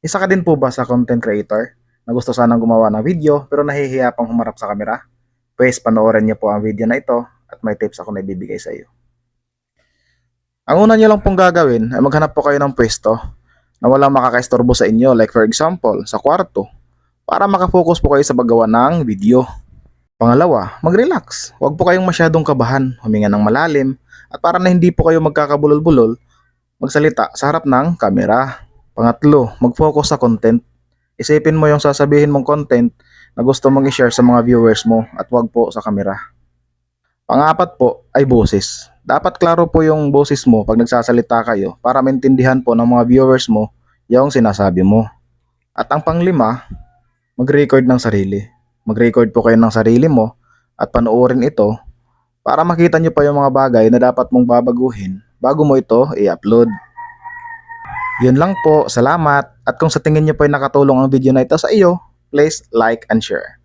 Isa ka din po ba sa content creator na gusto sanang gumawa ng video pero nahihiya pang humarap sa kamera? Pwes panoorin niyo po ang video na ito at may tips ako na ibibigay sa iyo. Ang una niyo lang pong gagawin ay maghanap po kayo ng pwesto na walang makakaistorbo sa inyo, like for example, sa kwarto, para makafocus po kayo sa paggawa ng video. Pangalawa, mag-relax. Huwag po kayong masyadong kabahan, huminga ng malalim, at para na hindi po kayo magkakabulol-bulol, magsalita sa harap ng kamera. Pangatlo, mag-focus sa content. Isipin mo yung sasabihin mong content na gusto mong i-share sa mga viewers mo at wag po sa kamera. Pangapat po ay boses. Dapat klaro po yung boses mo pag nagsasalita kayo para maintindihan po ng mga viewers mo yung sinasabi mo. At ang panglima, mag-record ng sarili. Mag-record po kayo ng sarili mo at panoorin ito para makita nyo pa yung mga bagay na dapat mong babaguhin bago mo ito i-upload. Yun lang po, salamat. At kung sa tingin nyo po ay nakatulong ang video na ito sa iyo, please like and share.